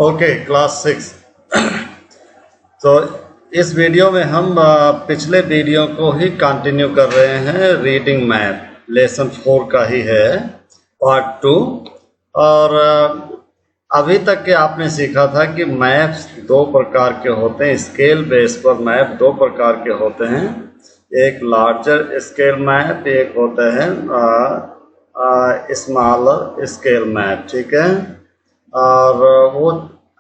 Okay, class 6। तो इस video में हम पिछले वीडियो को ही कंटिन्यू कर रहे हैं। रीडिंग मैप लेसन 4 का ही है, पार्ट 2। और अभी तक के आपने सीखा था कि मैप्स दो प्रकार के होते हैं। स्केल बेस पर मैप दो प्रकार के होते हैं, एक लार्जर स्केल मैप, एक होता है स्मॉलर स्केल मैप। ठीक है, और वो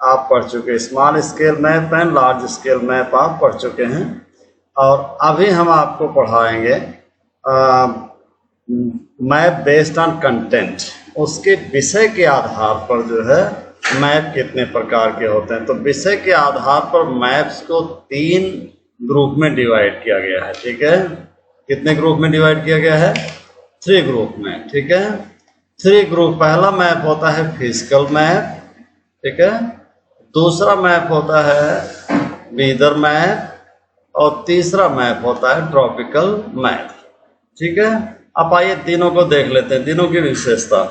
आप पढ़ चुके, small scale map and large scale map आप पढ़ चुके हैं। और अभी हम आपको पढ़ाएंगे मैप बेस्ड ऑन कंटेंट, उसके विषय के आधार पर जो है मैप कितने प्रकार के होते हैं। तो विषय के आधार पर मैप्स को 3 ग्रुप में डिवाइड किया गया है। ठीक है, कितने ग्रुप में डिवाइड किया गया है? 3 ग्रुप में। ठीक है, 3 ग्रुप। पहला मैप होता है फिजिकल मैप, ठीक है। दूसरा मैप होता है वीदर मैप, और तीसरा मैप होता है ट्रॉपिकल मैप। ठीक है, अब आइए तीनों को देख लेते हैं, तीनों की विशेषता।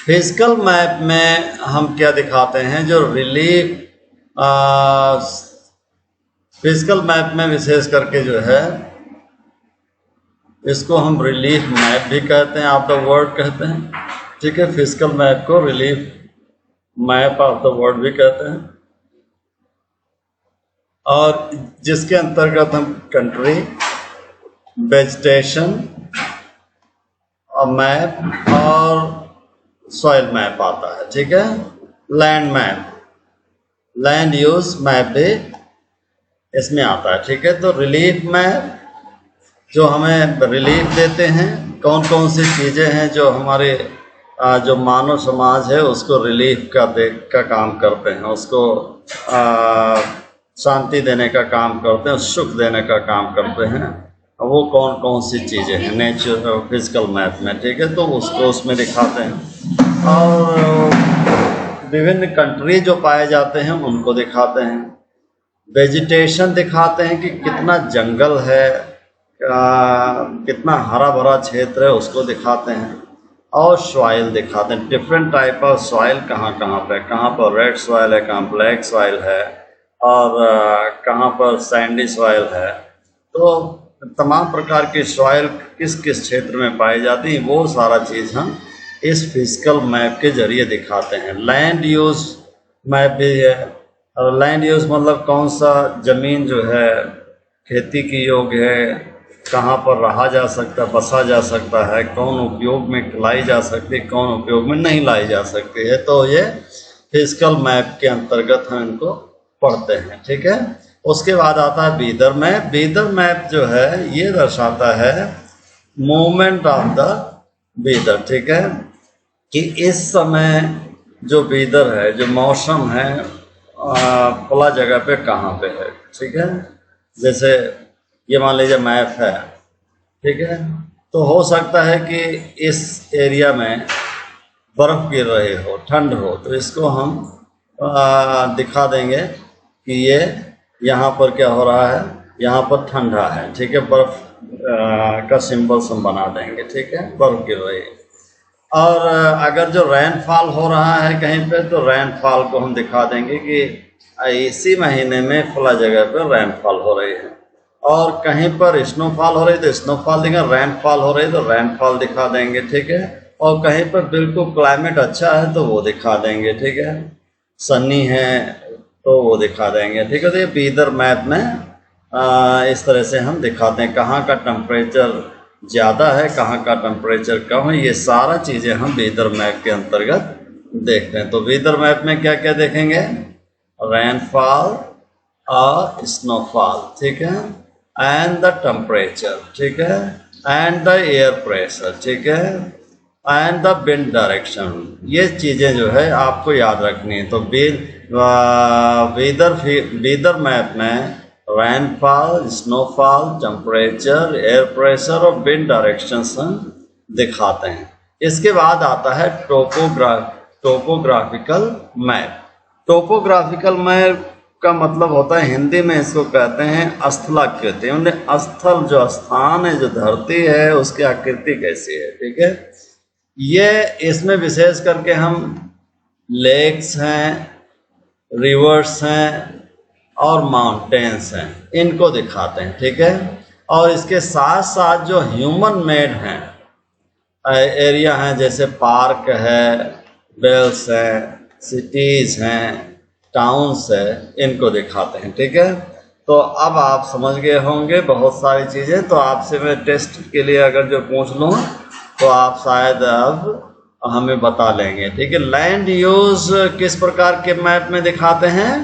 फिजिकल मैप में हम क्या दिखाते हैं, जो रिलीफ फिजिकल मैप में विशेष करके जो है इसको हम रिलीफ मैप भी कहते हैं, ऑफ द वर्ल्ड कहते हैं। ठीक है, फिजिकल मैप को relief map of the world भी कहते हैं, और जिसके अंतर्गत हम कंट्री, वेजिटेशन मैप और सॉइल मैप आता है। ठीक है, land map, land use map भी इसमें आता है। ठीक है, तो रिलीफ मैप जो हमें रिलीफ देते हैं, कौन कौन सी चीज़ें हैं जो हमारे जो मानव समाज है उसको रिलीफ का काम करते हैं, उसको शांति देने का काम करते हैं, सुख देने का काम करते हैं, वो कौन कौन सी चीज़ें हैं नेचर फिजिकल मैप में। ठीक है, तो उसको उसमें दिखाते हैं, और विभिन्न कंट्री जो पाए जाते हैं उनको दिखाते हैं। वेजिटेशन दिखाते हैं कि कितना जंगल है, कितना हरा भरा क्षेत्र है, उसको दिखाते हैं। और सॉइल दिखाते हैं, डिफरेंट टाइप ऑफ सॉइल कहाँ पर रेड सॉइल है, कहाँ ब्लैक सॉइल है, और कहाँ पर सैंडी सॉइल है। तो तमाम प्रकार की सॉइल किस किस क्षेत्र में पाई जाती है, वो सारा चीज़ हम इस फिजिकल मैप के जरिए दिखाते हैं। लैंड यूज मैप भी है, और लैंड यूज मतलब कौन सा ज़मीन जो है खेती की योग्य है, कहाँ पर रहा जा सकता, बसा जा सकता है, कौन उपयोग में लाई जा सकती है, कौन उपयोग में नहीं लाई जा सकती है। तो ये फिजिकल मैप के अंतर्गत हम इनको पढ़ते हैं। ठीक है, उसके बाद आता है वीदर मैप। वीदर मैप जो है ये दर्शाता है मूवमेंट ऑफ द वीदर। ठीक है, कि इस समय जो वीदर है, जो मौसम है, फला जगह पे कहाँ पे है। ठीक है, जैसे ये मान लीजिए मैप है, ठीक है, तो हो सकता है कि इस एरिया में बर्फ़ गिर रही हो, ठंड हो, तो इसको हम दिखा देंगे कि ये यहाँ पर क्या हो रहा है, यहाँ पर ठंडा है। ठीक है, बर्फ़ का सिंबल्स हम बना देंगे। ठीक है, बर्फ़ गिर रही है। और अगर जो रेनफॉल हो रहा है कहीं पे, तो रेनफॉल को हम दिखा देंगे कि इसी महीने में फला जगह पर रेनफॉल हो रही है। और कहीं पर स्नोफॉल हो रही है तो स्नोफॉल दिखा, रेनफॉल हो रही है तो रेनफॉल दिखा देंगे। ठीक है, और कहीं पर बिल्कुल क्लाइमेट अच्छा है तो वो दिखा देंगे। ठीक है, सनी है तो वो दिखा देंगे। ठीक है, तो ये वीदर मैप में इस तरह से हम दिखाते हैं कहाँ का टेम्परेचर ज़्यादा है, कहाँ का टेम्परेचर कम है। ये सारा चीज़ें हम वीदर मैप के अंतर्गत देखते हैं। तो वीदर मैप में क्या क्या देखेंगे? रेनफॉल और स्नोफॉल, ठीक है, एंड द टेम्परेचर, ठीक है, एंड द एयर प्रेशर, ठीक है, एंड द विंड डायरेक्शन। ये चीज़ें जो है आपको याद रखनी है। तो वीदर मैप में rainfall, snowfall, temperature, air pressure और विंड डायरेक्शंस दिखाते हैं। इसके बाद आता है टोपोग्राफिकल मैप। टोपोग्राफिकल मैप का मतलब होता है, हिंदी में इसको कहते हैं स्थलाकृति। स्थल जो स्थान है, जो धरती है, उसकी आकृति कैसी है। ठीक है, ये इसमें विशेष करके हम लेक्स हैं, रिवर्स हैं और माउंटेन्स हैं, इनको दिखाते हैं, ठीक है। और इसके साथ साथ जो ह्यूमन मेड हैं एरिया हैं, जैसे पार्क है, बेल्स हैं, सिटीज़ हैं, टाउन्स है, इनको दिखाते हैं, ठीक है। तो अब आप समझ गए होंगे बहुत सारी चीज़ें। तो आपसे मैं टेस्ट के लिए अगर जो पूछ लूँ तो आप शायद अब हमें बता लेंगे, ठीक है। लैंड यूज किस प्रकार के मैप में दिखाते हैं?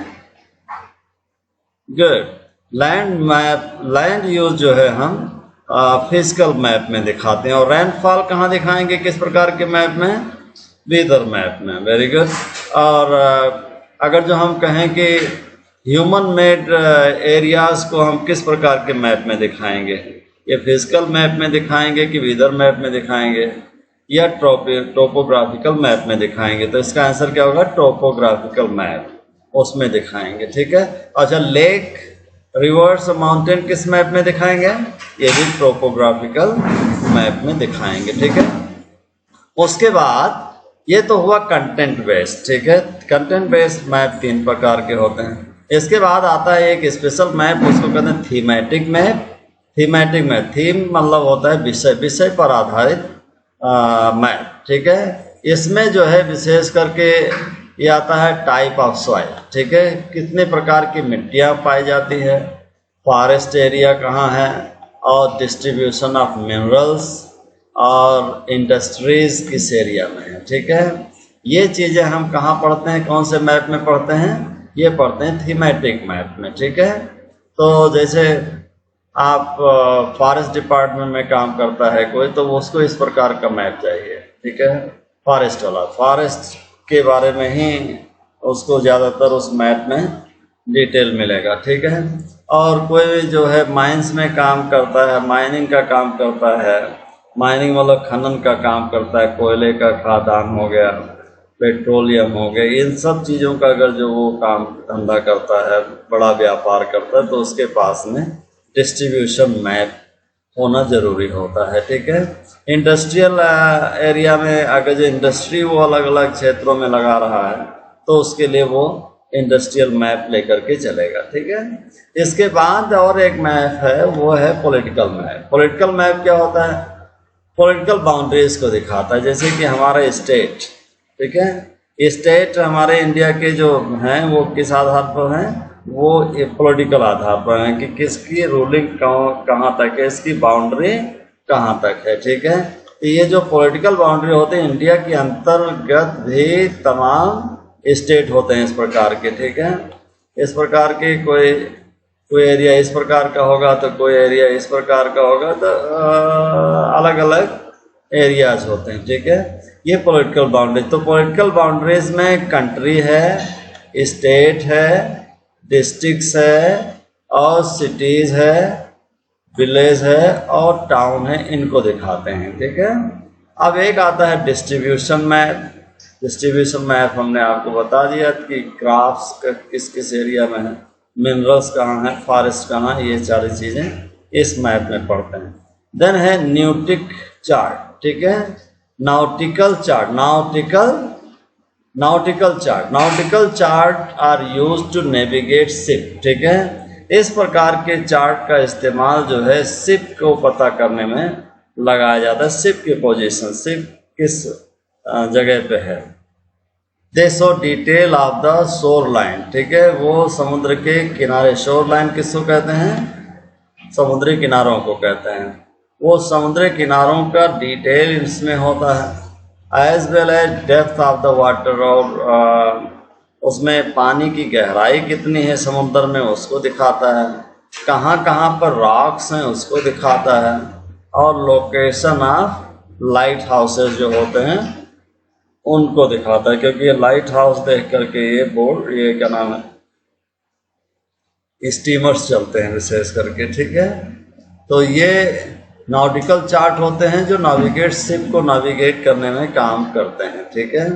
गुड। लैंड यूज जो है हम फिजिकल मैप में दिखाते हैं। और रेनफॉल कहाँ दिखाएंगे, किस प्रकार के मैप में? वेदर मैप में। Very good. और अगर जो हम कहें कि ह्यूमन मेड एरियाज को हम किस प्रकार के मैप में दिखाएंगे, ये फिजिकल मैप में दिखाएंगे कि वेदर मैप में दिखाएंगे या टोपोग्राफिकल मैप में दिखाएंगे? तो इसका आंसर क्या होगा? टोपोग्राफिकल मैप, उसमें दिखाएंगे, ठीक है। अच्छा, लेक, रिवर्स, माउंटेन किस मैप में दिखाएंगे? ये भी टोपोग्राफिकल मैप में दिखाएंगे, ठीक है। उसके बाद ये तो हुआ कंटेंट बेस्ड, ठीक है। कंटेंट बेस्ड मैप 3 प्रकार के होते हैं। इसके बाद आता है एक स्पेशल मैप, उसको कहते हैं thematic map. Thematic map, theme मतलब होता है विषय, विषय पर आधारित मैप, ठीक है। इसमें जो है विशेष करके ये आता है टाइप ऑफ सॉइल, ठीक है, कितने प्रकार की मिट्टियाँ पाई जाती है, फॉरेस्ट एरिया कहाँ है, और डिस्ट्रीब्यूशन ऑफ मिनरल्स और इंडस्ट्रीज किस एरिया में है, ठीक है। ये चीज़ें हम कहाँ पढ़ते हैं, कौन से मैप में पढ़ते हैं? ये पढ़ते हैं थीमेटिक मैप में, ठीक है। तो जैसे आप फॉरेस्ट डिपार्टमेंट में काम करता है कोई, तो उसको इस प्रकार का मैप चाहिए, ठीक है, फॉरेस्ट वाला, फॉरेस्ट के बारे में ही उसको ज़्यादातर उस मैप में डिटेल मिलेगा, ठीक है। और कोई जो है माइंस में काम करता है, माइनिंग का काम करता है, माइनिंग मतलब खनन का काम करता है, कोयले का खादान हो गया, पेट्रोलियम हो गया, इन सब चीज़ों का अगर जो वो काम धंधा करता है, बड़ा व्यापार करता है, तो उसके पास में डिस्ट्रीब्यूशन मैप होना ज़रूरी होता है, ठीक है। इंडस्ट्रियल एरिया में अगर जो इंडस्ट्री वो अलग अलग क्षेत्रों में लगा रहा है, तो उसके लिए वो इंडस्ट्रियल मैप लेकर के चलेगा, ठीक है। इसके बाद और एक मैप है, वो है पॉलिटिकल मैप। पॉलिटिकल मैप क्या होता है? पॉलिटिकल बाउंड्रीज को दिखाता है, जैसे कि हमारा स्टेट, ठीक है, स्टेट हमारे इंडिया के जो हैं वो किस आधार पर हैं? वो पॉलिटिकल आधार पर हैं कि किसकी रूलिंग कहाँ तक है, इसकी बाउंड्री कहाँ तक है, ठीक है। तो ये जो पॉलिटिकल बाउंड्री होते हैं, इंडिया के अंतर्गत भी तमाम स्टेट होते हैं इस प्रकार के, ठीक है। इस प्रकार के कोई एरिया इस प्रकार का होगा, तो कोई एरिया इस प्रकार का होगा, तो अलग अलग एरियाज होते हैं, ठीक है। ये पॉलिटिकल बाउंड्री। तो पॉलिटिकल बाउंड्रीज में कंट्री है, स्टेट है, डिस्ट्रिक्ट्स है, और सिटीज़ है, विलेज है, और टाउन है, इनको दिखाते हैं, ठीक है। अब एक आता है डिस्ट्रीब्यूशन मैप। डिस्ट्रीब्यूशन मैप हमने आपको बता दिया कि क्रॉप्स किस किस एरिया में है, मिनरल्स कहाँ है, फॉरेस्ट कहाँ है, ये सारी चीज़ें इस मैप में पढ़ते हैं। देन है न्यूटिक चार्ट, ठीक है, nautical chart. Nautical chart are used to navigate ship, ठीक है। इस प्रकार के चार्ट का इस्तेमाल जो है शिप को पता करने में लगाया जाता है, शिप की पोजीशन, शिप किस जगह पे है। दे show detail of the shore line, ठीक है, वो समुद्र के किनारे, शोर लाइन किसको कहते हैं? समुद्री किनारों को कहते हैं। वो समुद्री किनारों का डिटेल इसमें होता है, as well as depth of the water, और उसमें पानी की गहराई कितनी है समुद्र में उसको दिखाता है, कहाँ कहाँ पर रॉक्स हैं उसको दिखाता है, और लोकेशन ऑफ लाइट हाउसेज जो होते हैं उनको दिखाता है, क्योंकि ये लाइट हाउस देख करके ये बोर्ड, ये क्या नाम है, स्टीमर्स चलते हैं विशेष करके, ठीक है। तो ये नॉटिकल चार्ट होते हैं जो नाविगेट शिप को नाविगेट करने में काम करते हैं, ठीक है।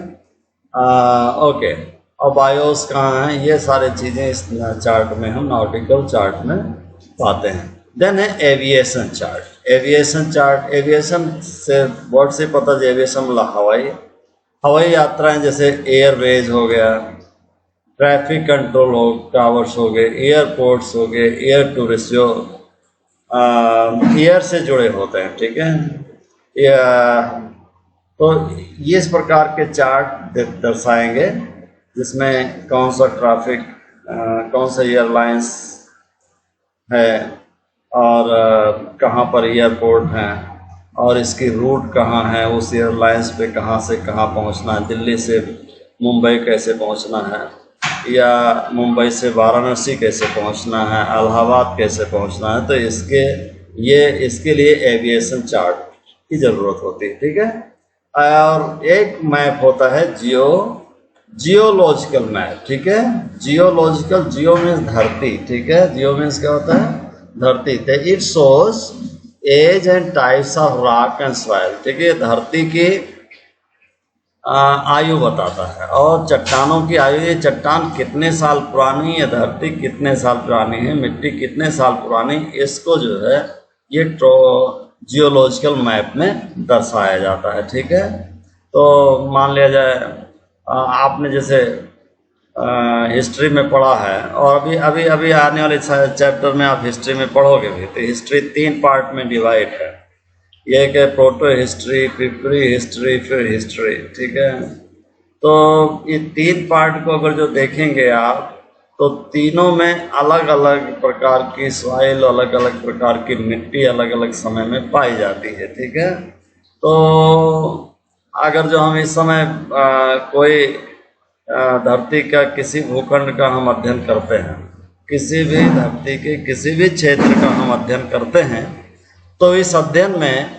ओके, और बायोस कहाँ हैं, ये सारी चीज़ें इस चार्ट में हम नॉटिकल चार्ट में पाते हैं। देन है aviation chart. Aviation chart, aviation से वर्ड से पता है, एविएशन मतलब हवाई यात्राएं, जैसे एयरवेज हो गया, ट्रैफिक कंट्रोल हो टावर्स हो गए, एयरपोर्ट्स हो गए, एयर टूरिस्ट जो एयर से जुड़े होते हैं, ठीक है। या तो ये इस प्रकार के चार्ट दर्शाएंगे जिसमें कौन सा ट्रैफिक, कौन सा एयरलाइंस है और कहाँ पर एयरपोर्ट हैं और इसकी रूट कहाँ है, उस एयरलाइंस पे कहाँ से कहाँ पहुँचना है, दिल्ली से मुंबई कैसे पहुँचना है, या मुंबई से वाराणसी कैसे पहुँचना है, इलाहाबाद कैसे पहुँचना है। तो इसके लिए एविएशन चार्ट की ज़रूरत होती है, ठीक है। और एक मैप होता है जियोलॉजिकल मैप, ठीक है। जियोलॉजिकल, जियो मीन्स धरती, ठीक है। जियो मीन्स क्या होता है? धरती। It shows age and types of rock and soil, ठीक है। धरती की आयु बताता है और चट्टानों की आयु, ये चट्टान कितने साल पुरानी है, धरती कितने साल पुरानी है, मिट्टी कितने साल पुरानी, इसको जो है ये जियोलॉजिकल मैप में दर्शाया जाता है, ठीक है। तो मान लिया जाए आपने जैसे हिस्ट्री में पढ़ा है और अभी आने वाले चैप्टर में आप हिस्ट्री में पढ़ोगे भी, तो हिस्ट्री 3 पार्ट में डिवाइड है। ये है प्रोटो हिस्ट्री, प्री हिस्ट्री, फिर हिस्ट्री, ठीक है। तो ये 3 पार्ट को अगर जो देखेंगे आप, तो तीनों में अलग अलग प्रकार की सॉइल, अलग अलग प्रकार की मिट्टी अलग अलग समय में पाई जाती है, ठीक है। तो अगर जो हम इस समय कोई धरती का किसी भूखंड का हम अध्ययन करते हैं, किसी भी धरती के किसी भी क्षेत्र का हम अध्ययन करते हैं, तो इस अध्ययन में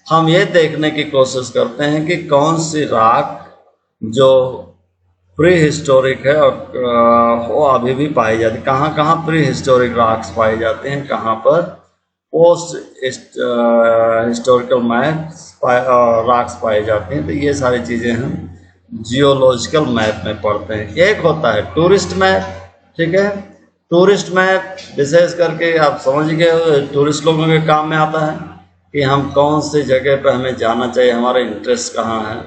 हम ये देखने की कोशिश करते हैं कि कौन सी रॉक जो प्री हिस्टोरिक है और वो अभी भी पाई जाती है, कहाँ कहाँ प्री हिस्टोरिक रॉक्स पाई जाते हैं, कहाँ पर पोस्ट हिस्टोरिकल मैप रॉक्स पाई जाती हैं। तो ये सारी चीज़ें हम जियोलॉजिकल मैप में पढ़ते हैं। एक होता है टूरिस्ट मैप, ठीक है। टूरिस्ट मैप विशेष करके आप समझ गए, टूरिस्ट लोगों के काम में आता है कि हम कौन सी जगह पर हमें जाना चाहिए, हमारा इंटरेस्ट कहाँ है,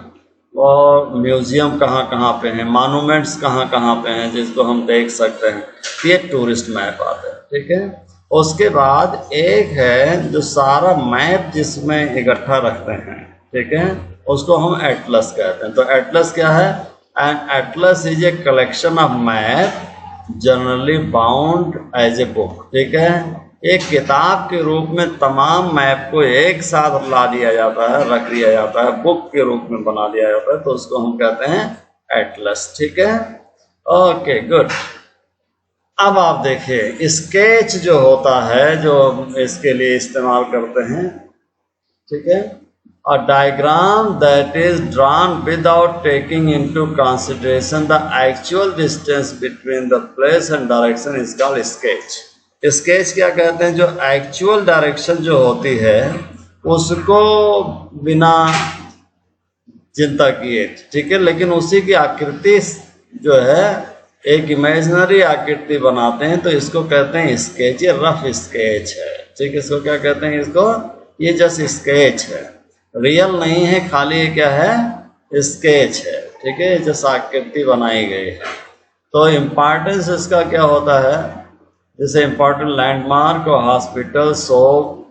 और म्यूज़ियम कहाँ कहाँ पे हैं, मॉन्यूमेंट्स कहाँ कहाँ पे हैं जिसको हम देख सकते हैं। ये टूरिस्ट मैप आता है, ठीक है। उसके बाद एक है जो सारा मैप जिसमें इकट्ठा रखते हैं, ठीक है, उसको हम एटलस कहते हैं। तो एटलस क्या है? An atlas is a collection of map generally bound as a book, ठीक है। एक किताब के रूप में तमाम मैप को एक साथ ला दिया जाता है, रख दिया जाता है, बुक के रूप में बना दिया जाता है, तो उसको हम कहते हैं एटलस, ठीक है। Okay, good. अब आप देखिए स्केच जो होता है, जो इसके लिए इस्तेमाल करते हैं, ठीक है। A diagram that is drawn without taking into consideration the actual distance between the place and direction is called sketch. Sketch क्या कहते हैं? जो एक्चुअल डायरेक्शन जो होती है उसको बिना चिंता किए, ठीक है, लेकिन उसी की आकृति जो है एक इमेजिनरी आकृति बनाते हैं, तो इसको कहते हैं स्केच। ये रफ स्केच है, ठीक है। इसको क्या कहते हैं? इसको ये जस्ट स्केच है, रियल नहीं है, खाली क्या है? स्केच है, ठीक है, जैसे आकृति बनाई गई है। तो इम्पॉर्टेंस इसका क्या होता है? जैसे इम्पोर्टेंट लैंडमार्क और हॉस्पिटल, शॉप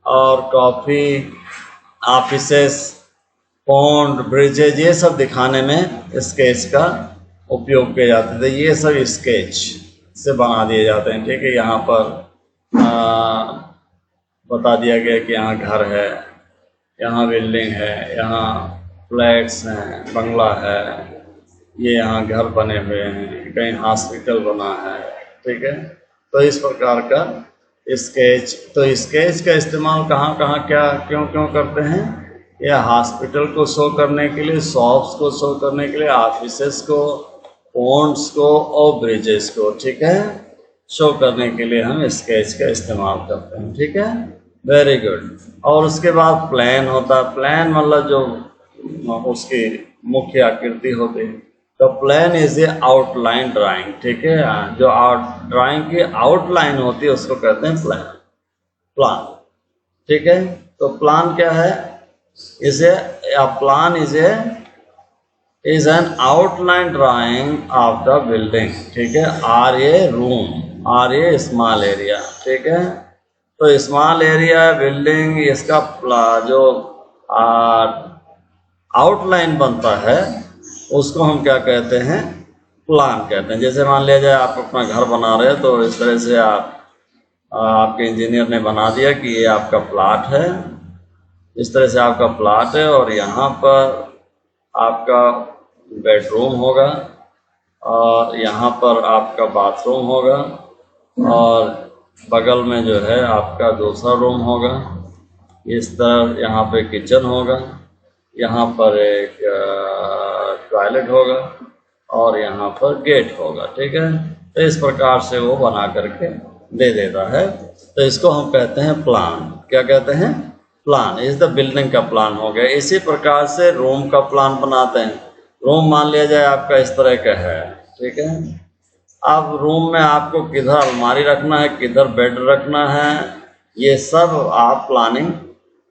और कॉफी, ऑफिसेस, पॉन्ड, ब्रिजेज, ये सब दिखाने में स्केच का उपयोग किया जाता है। तो ये सब स्केच से बना दिए जाते हैं, ठीक है। यहाँ पर बता दिया गया कि यहाँ घर है, यहाँ बिल्डिंग है, यहाँ फ्लैट्स हैं, बंगला है, ये यहाँ घर बने हुए हैं, कहीं हॉस्पिटल बना है, ठीक है। तो इस प्रकार का स्केच, तो स्केच का इस्तेमाल कहाँ कहाँ क्या क्यों क्यों करते हैं? या हॉस्पिटल को शो करने के लिए, शॉप्स को शो करने के लिए, ऑफिसेस को, पॉन्ड्स को और ब्रिजेस को, ठीक है, शो करने के लिए हम स्केच का इस्तेमाल करते हैं, ठीक है। Very good. और उसके बाद प्लान होता है। प्लान मतलब जो उसकी मुख्य आकृति होती है। तो plan is A outline drawing, ठीक है। जो ड्राइंग की आउटलाइन होती है उसको कहते हैं प्लान, ठीक है। तो प्लान क्या है? Plan is a is an outline drawing of the building, ठीक है। Or a room, or a small area, ठीक है। तो स्मॉल एरिया बिल्डिंग, इसका जो आउटलाइन बनता है उसको हम क्या कहते हैं, प्लान कहते हैं। जैसे मान लिया जाए आप अपना घर बना रहे हैं, तो इस तरह से आपके इंजीनियर ने बना दिया कि ये आपका प्लाट है, इस तरह से आपका प्लाट है, और यहाँ पर आपका बेडरूम होगा, और यहाँ पर आपका बाथरूम होगा, और बगल में जो है आपका दूसरा रूम होगा, इस तरह यहाँ पे किचन होगा, यहाँ पर एक टॉयलेट होगा, और यहाँ पर गेट होगा, ठीक है। तो इस प्रकार से वो बना करके दे देता है। तो इसको हम कहते हैं प्लान। क्या कहते हैं? प्लान। इस द बिल्डिंग का प्लान हो गया। इसी प्रकार से रूम का प्लान बनाते हैं। रूम मान लिया जाए आपका इस तरह का है, ठीक है। अब रूम में आपको किधर अलमारी रखना है, किधर बेड रखना है, ये सब आप प्लानिंग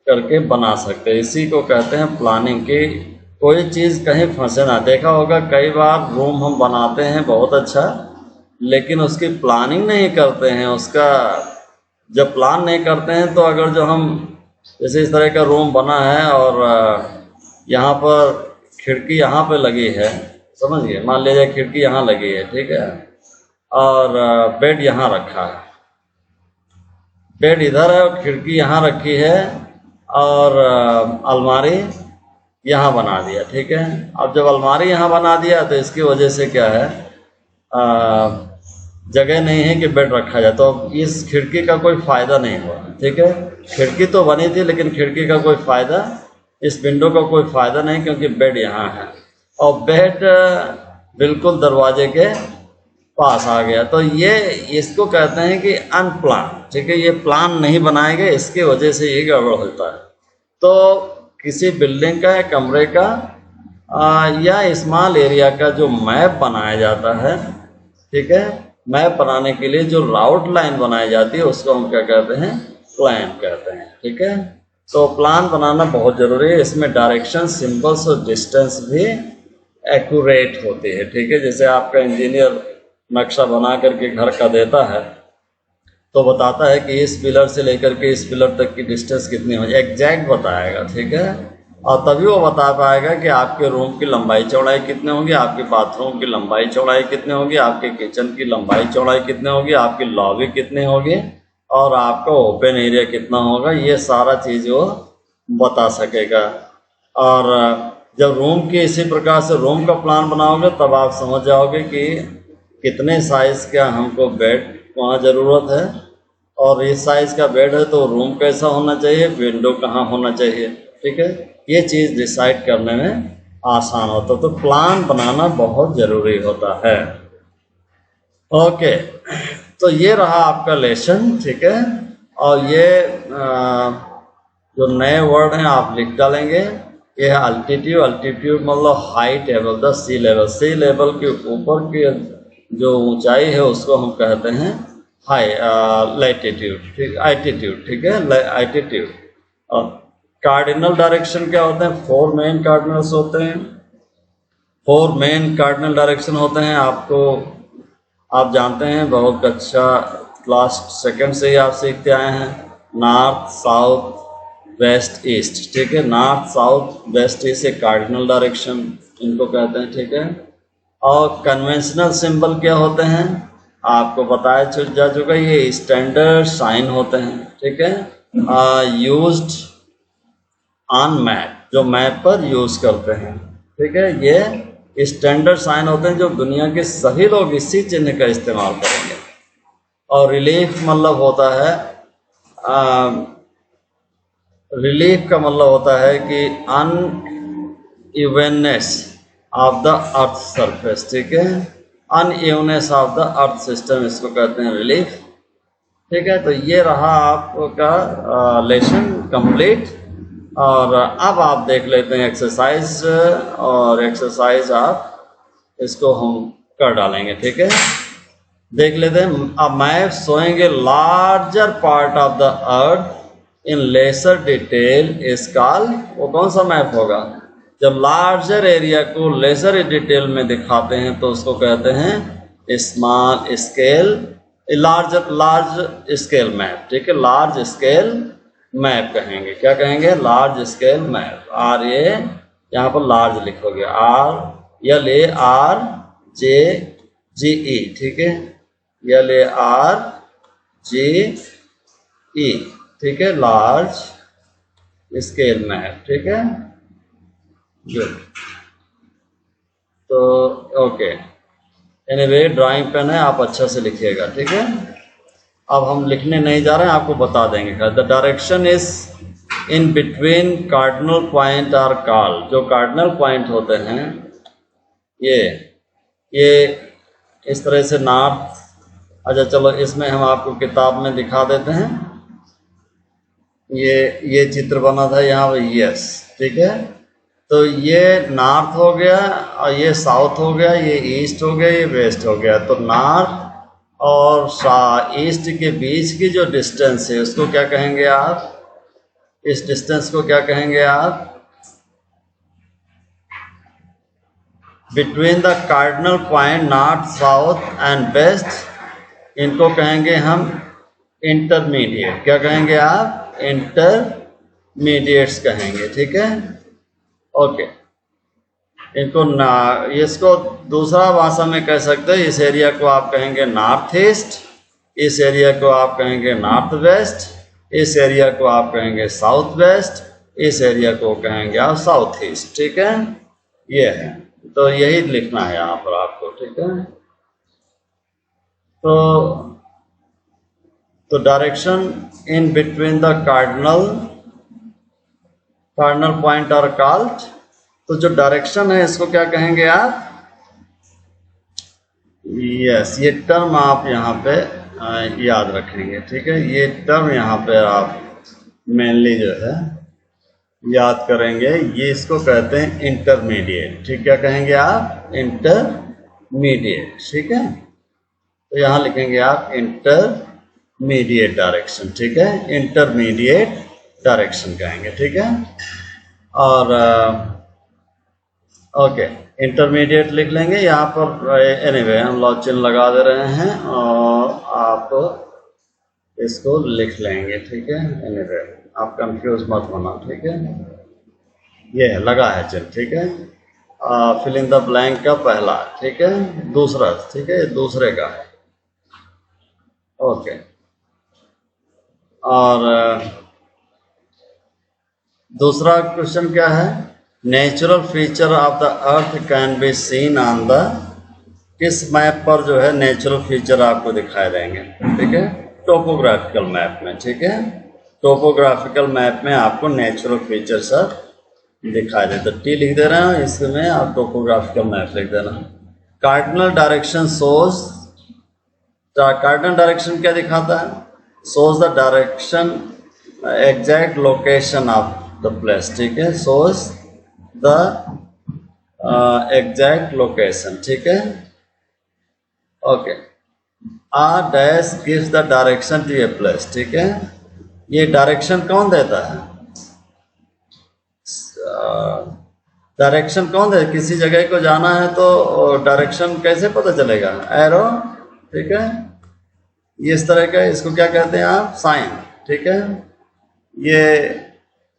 करके बना सकते हैं। इसी को कहते हैं प्लानिंग की कोई चीज़ कहीं फंसे ना। देखा होगा कई बार रूम हम बनाते हैं बहुत अच्छा, लेकिन उसकी प्लानिंग नहीं करते हैं। उसका जब प्लान नहीं करते हैं तो अगर जो हम जैसे इस तरह का रूम बना है और यहाँ पर खिड़की यहाँ पे लगी है, समझ गए, मान लीजिए खिड़की यहाँ लगी है, ठीक है, और बेड यहाँ रखा है, बेड इधर है और खिड़की यहाँ रखी है, और अलमारी यहाँ बना दिया, ठीक है। अब जब अलमारी यहाँ बना दिया तो इसकी वजह से क्या है, जगह नहीं है कि बेड रखा जाए, तो इस खिड़की का कोई फ़ायदा नहीं हुआ, ठीक है। खिड़की तो बनी थी लेकिन खिड़की का कोई फ़ायदा, इस विंडो का कोई फ़ायदा नहीं, क्योंकि बेड यहाँ है और बेड बिल्कुल दरवाजे के पास आ गया। तो ये इसको कहते हैं कि अनप्लान, ठीक है। ये प्लान नहीं बनाए गए, इसकी वजह से ये गड़बड़ होता है। तो किसी बिल्डिंग का या कमरे का या स्मॉल एरिया का जो मैप बनाया जाता है, ठीक है, मैप बनाने के लिए जो राउट लाइन बनाई जाती है उसको हम क्या कहते हैं, प्लान कहते हैं, ठीक है। तो प्लान बनाना बहुत ज़रूरी है। इसमें डायरेक्शन, सिंबल्स और डिस्टेंस भी एक्यूरेट होती है, ठीक है। जैसे आपका इंजीनियर नक्शा बना करके घर का देता है तो बताता है कि इस पिलर से लेकर के इस पिलर तक की डिस्टेंस कितनी हो, एग्जैक्ट बताएगा, ठीक है। और तभी वो बता पाएगा कि आपके रूम की लंबाई चौड़ाई कितनी होगी, आपके बाथरूम की लंबाई चौड़ाई कितनी होगी, आपके किचन की लंबाई चौड़ाई कितनी होगी, आपकी लॉबी कितनी होगी, और आपका ओपन एरिया कितना होगा। ये सारा चीज़ वो बता सकेगा। और जब रूम की इसी प्रकार से रूम का प्लान बनाओगे तब आप समझ जाओगे कि कितने साइज़ का हमको बेड वहाँ ज़रूरत है, और इस साइज़ का बेड है तो रूम कैसा होना चाहिए, विंडो कहाँ होना चाहिए, ठीक है। ये चीज़ डिसाइड करने में आसान होता है। तो प्लान बनाना बहुत ज़रूरी होता है। ओके, तो ये रहा आपका लेसन, ठीक है। और ये जो नए वर्ड हैं आप लिख डालेंगे। ये है अल्टीट्यूड। अल्टीट्यूड मतलब height above the sea level. Sea level के ऊपर की जो ऊंचाई है उसको हम कहते हैं हाई लैटिट्यूड, ठीक, एल्टीट्यूड, ठीक है, एल्टीट्यूड। और कार्डिनल डायरेक्शन क्या होते हैं? 4 मेन कार्डिनल्स होते हैं। 4 मेन कार्डिनल डायरेक्शन होते हैं। आपको आप जानते हैं, बहुत अच्छा क्लास 2 से ही आप सीखते आए हैं। नॉर्थ, साउथ, वेस्ट, ईस्ट, ठीक है। नॉर्थ, साउथ, वेस्ट, ईस्ट, एक कार्डिनल डायरेक्शन इनको कहते हैं, ठीक है। और कन्वेंशनल सिंबल क्या होते हैं आपको बताया जा चुका, ये स्टैंडर्ड साइन होते हैं, ठीक है। यूज्ड ऑन मैप, जो मैप पर यूज़ करते हैं, ठीक है। ये स्टैंडर्ड साइन होते हैं जो दुनिया के सभी लोग इसी चिन्ह का इस्तेमाल करेंगे। और रिलीफ मतलब होता है रिलीफ का मतलब होता है कि unevenness of the earth surface, ठीक है। Unevenness of the earth system, इसको कहते हैं रिलीफ, ठीक है। तो ये रहा आपका लेसन कंप्लीट। और अब आप देख लेते हैं एक्सरसाइज, और एक्सरसाइज आप इसको हम कर डालेंगे, ठीक है। देख लेते हैं। A map showing a larger part of the earth in laser detail is called, वो कौन सा मैप होगा? जब लार्जर एरिया को लेजर डिटेल में दिखाते हैं तो उसको कहते हैं small scale, large scale map. ठीक है, लार्ज स्केल मैप कहेंगे। क्या कहेंगे? Large scale map. R A यहाँ पर लार्ज लिखोगे, LARGE। ठीक है, LARGE। ठीक है, लार्ज स्केल मैप। ठीक है, गुड। तो ओके, एनीवे ड्राइंग पेन है, आप अच्छा से लिखिएगा। ठीक है, अब हम लिखने नहीं जा रहे हैं, आपको बता देंगे। The direction is in between cardinal point are called. जो कार्डिनल पॉइंट होते हैं ये इस तरह से नॉर्थ। अच्छा चलो, इसमें हम आपको किताब में दिखा देते हैं। ये चित्र बना था यहाँ पर, यस। ठीक है, तो ये नॉर्थ हो गया और ये साउथ हो गया, ये ईस्ट हो गया, ये वेस्ट हो गया। तो नॉर्थ और ईस्ट के बीच की जो डिस्टेंस है उसको क्या कहेंगे आप? इस डिस्टेंस को क्या कहेंगे आप? Between the cardinal point north, south and west, इनको कहेंगे हम इंटरमीडिएट। क्या कहेंगे आप? इंटरमीडिएट्स कहेंगे। ठीक है, ओके। इसको दूसरा भाषा में कह सकते हैं। इस एरिया को आप कहेंगे नॉर्थ ईस्ट, इस एरिया को आप कहेंगे नॉर्थ वेस्ट, इस एरिया को आप कहेंगे साउथ वेस्ट, इस एरिया को कहेंगे आप साउथ ईस्ट। ठीक है, ये है। तो यही लिखना है यहाँ पर आपको। ठीक है, तो direction in between the cardinal point are called. तो जो डायरेक्शन है इसको क्या कहेंगे आप? यस, ये टर्म आप यहाँ पे याद रखेंगे। ठीक है, ये टर्म यहाँ पे आप मेनली जो है याद करेंगे। ये इसको कहते हैं इंटरमीडिएट। ठीक, क्या कहेंगे आप? इंटरमीडिएट। ठीक है, तो यहाँ लिखेंगे आप इंटरमीडिएट डायरेक्शन। ठीक है, इंटरमीडिएट डायरेक्शन कहेंगे। ठीक है, और ओके, इंटरमीडिएट लिख लेंगे यहाँ पर। एनीवे हम लॉ चिन्ह लगा दे रहे हैं और आप इसको लिख लेंगे। ठीक है, एनीवे आप कंफ्यूज मत होना। ठीक है, ये है, लगा है चिन्ह। ठीक है, फिल इन द ब्लैंक का पहला। ठीक है, दूसरा। ठीक है, दूसरे का है। ओके, और दूसरा क्वेश्चन क्या है? Natural feature of the earth can be seen on the. किस मैप पर जो है नेचुरल फीचर आपको दिखाई देंगे? ठीक है, टोपोग्राफिकल मैप में। ठीक है, टोपोग्राफिकल मैप में आपको नेचुरल फीचर सब दिखाई देते। टी लिख दे रहे हैं, इसमें आप टोपोग्राफिकल मैप लिख देना। Cardinal direction shows. Cardinal direction क्या दिखाता है? Shows the direction exact location of the place. ठीक है, शोज द एग्जैक्ट लोकेशन। ठीक है, okay. Ah dash gives the direction to a place. ठीक है, ये डायरेक्शन कौन देता है? डायरेक्शन कौन देता है? किसी जगह को जाना है तो डायरेक्शन कैसे पता चलेगा? एरो। ठीक है, ये इस तरह का, इसको क्या कहते हैं आप? साइन। ठीक है, ये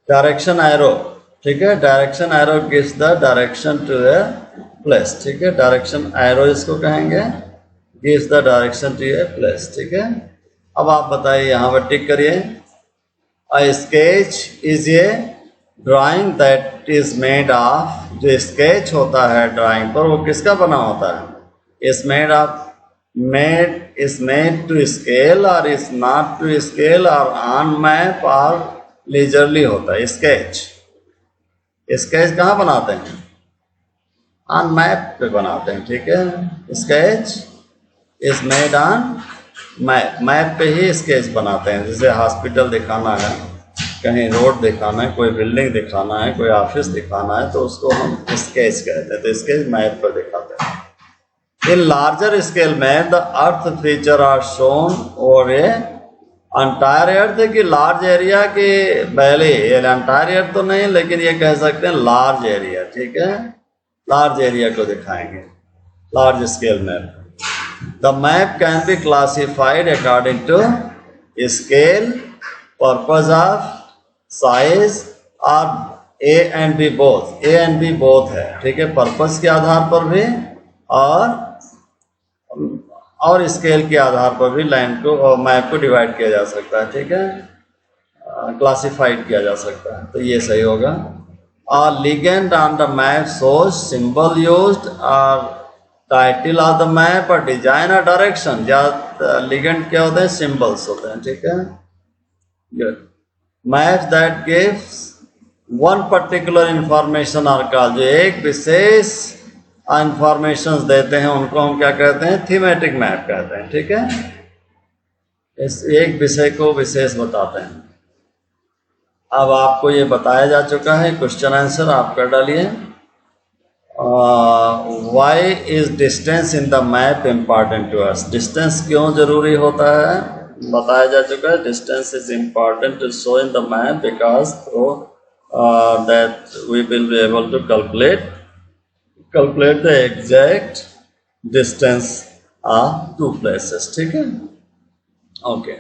डायरेक्शन एरो। ठीक है, direction arrow gives the direction to a place. ठीक है, डायरेक्शन एरो इसको कहेंगे, gives the direction to a place. ठीक है, अब आप बताइए, यहाँ पर टिक करिए। A sketch is a drawing that is made of. जो स्केच होता है ड्राइंग पर, वो किसका बना होता है? Is made of, is made to scale or is not to scale or on map और leisurely होता है। स्केच कहाँ बनाते हैं? ऑन मैप पे बनाते हैं। ठीक है, sketch is made on map. Map पे ही स्केच बनाते हैं। जैसे हॉस्पिटल दिखाना है, कहीं रोड दिखाना है, कोई बिल्डिंग दिखाना है, कोई ऑफिस दिखाना है, तो उसको हम स्केच कहते हैं। तो स्केच मैप पर दिखाते हैं। In larger scale map, the earth feature are shown over a entire earth है कि लार्ज एरिया के पहले, अंटायर अर्थ तो नहीं, लेकिन ये कह सकते हैं लार्ज एरिया, ठीक है, लार्ज एरिया को दिखाएंगे, large scale map. The map can be classified according to scale, purpose of, size और A and B both, A and B both है, ठीक है, पर्पज के आधार पर भी और स्केल के आधार पर भी लाइन को और मैप को डिवाइड किया जा सकता है, ठीक है, क्लासिफाइड किया जा सकता है, तो ये सही होगा। और legend on the map shows symbol used और टाइटल ऑफ द मैप और डिजाइन और डायरेक्शन। या लिगेंड क्या होते हैं? सिंबल्स होते हैं, ठीक है, good. Map that gives one particular information are called, जो एक विशेष इंफॉर्मेशंस देते हैं उनको हम क्या कहते हैं? थीमेटिक मैप कहते हैं, ठीक है, इस एक विषय को विशेष बताते हैं। अब आपको ये बताया जा चुका है, क्वेश्चन आंसर आप कर डालिए। Why is distance in the map important to us? Distance क्यों जरूरी होता है बताया जा चुका है। Distance is important to show in the map because through that we will be able to calculate the exact distance of two places, ठीक है, okay.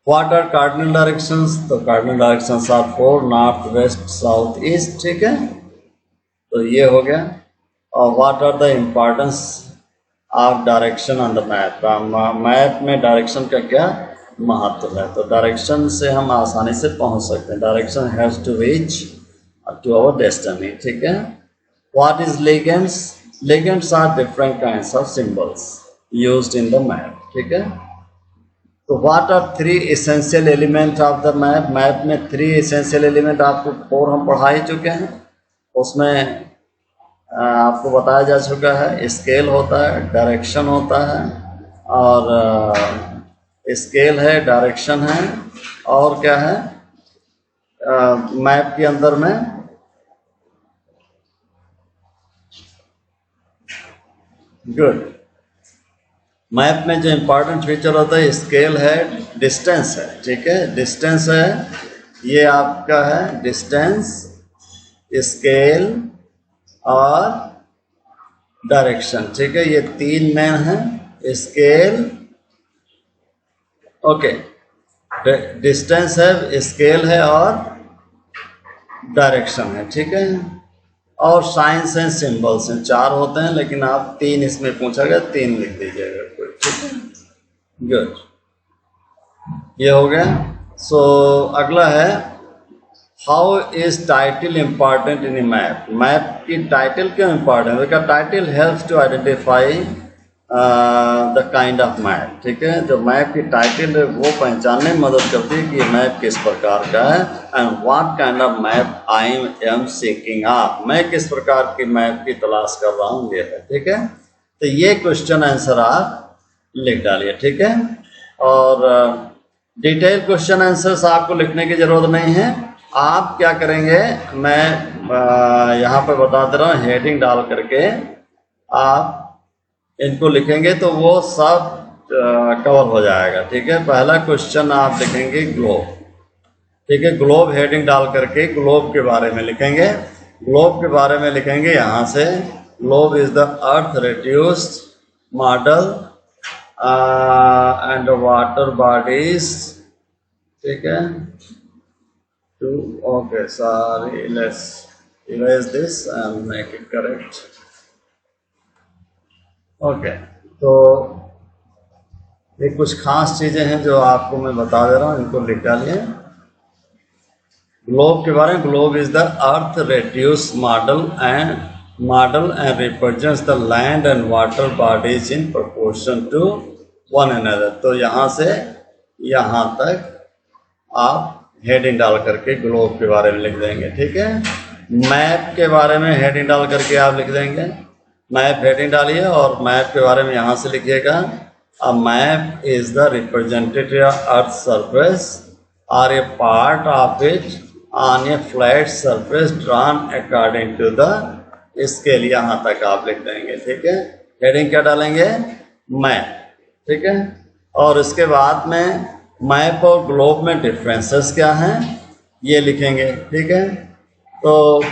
What are cardinal directions? तो cardinal directions are 4, north, west, south, east, ठीक है, तो ये हो गया। और what are the importance of direction on the map? Map में डायरेक्शन का क्या महत्व है? तो डायरेक्शन से हम आसानी से पहुंच सकते हैं। Direction has to reach to our destiny, ठीक है। What is ligands? Ligands are different kinds of symbols used in the map, ठीक है। तो what are 3 essential elements of the map? Map में 3 essential element आपको 4 हम पढ़ा ही चुके हैं, उसमें आपको बताया जा चुका है। स्केल होता है, डायरेक्शन होता है, और स्केल है, डायरेक्शन है, और क्या है मैप के अंदर में? गुड। मैप में जो इम्पोर्टेंट फीचर होता है स्केल है, डिस्टेंस है, ठीक है, डिस्टेंस है, ये आपका है डिस्टेंस, स्केल और डायरेक्शन, ठीक है, ये 3 मेन है। स्केल, ओके, डिस्टेंस है, स्केल है और डायरेक्शन है, ठीक है, और साइंस एंड सिंबल्स हैं, 4 होते हैं, लेकिन आप 3 इसमें पूछा गया, 3 लिख दीजिएगा, ठीक है, गुड, ये हो गया। सो अगला है how is title important in a map? Map की टाइटल क्यों इम्पॉर्टेंट है? Because title helps to identify the kind of map, ठीक है, जो मैप की टाइटल है वो पहचानने में मदद करती है कि ये मैप किस प्रकार का है, and what kind of map I am seeking of, मैं किस प्रकार की मैप की तलाश कर रहा हूँ, ये है, ठीक है। तो ये क्वेश्चन आंसर आप लिख डालिए, ठीक है, और डिटेल क्वेश्चन आंसर्स आपको लिखने की जरूरत नहीं है। आप क्या करेंगे, मैं यहाँ पर बता दे रहा हूँ, हेडिंग डाल करके आप इनको लिखेंगे तो वो सब कवर हो जाएगा, ठीक है। पहला क्वेश्चन आप लिखेंगे ग्लोब, ठीक है, ग्लोब हेडिंग डाल करके ग्लोब के बारे में लिखेंगे। ग्लोब के बारे में लिखेंगे यहाँ से, globe is the earth reduced model and water bodies, ठीक है, two, okay, sorry, let's erase this and make it correct, okay. तो ये कुछ खास चीज़ें हैं जो आपको मैं बता दे रहा हूँ, इनको लिख डालिए। ग्लोब के बारे में, globe is the earth reduce model and represents the land and water bodies in proportion to one another. तो यहाँ से यहाँ तक आप हेडिंग डाल करके ग्लोब के बारे में लिख देंगे, ठीक है। मैप के बारे में हेडिंग डाल करके आप लिख देंगे, मैप हेडिंग डालिए और मैप के बारे में यहाँ से लिखिएगा, a map is the representative earth surface or a part of it on a flat surface drawn according to the scale. यहाँ तक आप लिख देंगे, ठीक है। हेडिंग क्या डालेंगे? मैप, ठीक है। और इसके बाद में मैप और ग्लोब में डिफरेंसेस क्या हैं ये लिखेंगे, ठीक है। तो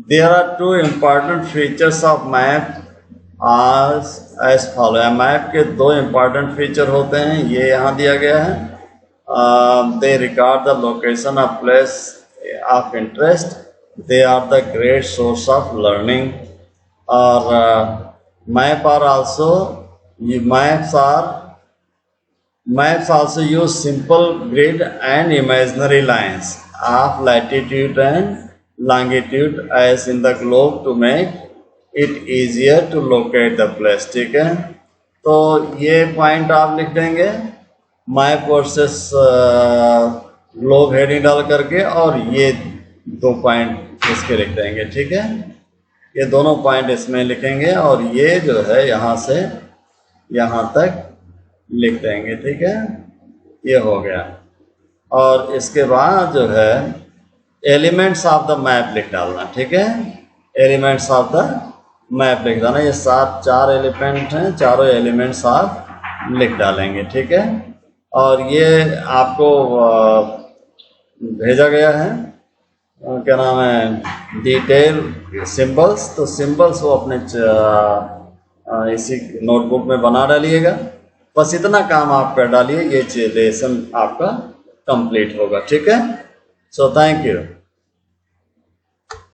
there are two important features of map as follow. Map के दो इम्पॉर्टेंट फीचर होते हैं, ये यहाँ दिया गया है। They record the location of place of interest, they are the great source of learning. और map are also Maps also use simple grid and imaginary lines of latitude and longitude as in the globe to make it easier to locate the place, ठीक है। तो ये point आप लिख देंगे map versus globe heading डाल करके, और ये दो पॉइंट इसके लिख देंगे, ठीक है। ये दोनों पॉइंट इसमें लिखेंगे और ये जो है यहाँ से यहाँ तक लिख देंगे, ठीक है। ये हो गया। और इसके बाद जो है एलिमेंट्स ऑफ द मैप लिख डालना, ठीक है। एलिमेंट्स ऑफ द मैप लिख डालना। ये चार एलिमेंट हैं, चारों एलिमेंट्स आप लिख डालेंगे, ठीक है। और ये आपको भेजा गया है, क्या नाम है, डिटेल सिंबल्स। तो सिंबल्स वो अपने इसी नोटबुक में बना डालिएगा। बस इतना काम आप कर डालिए, ये लेसन आपका कंप्लीट होगा, ठीक है। So thank you.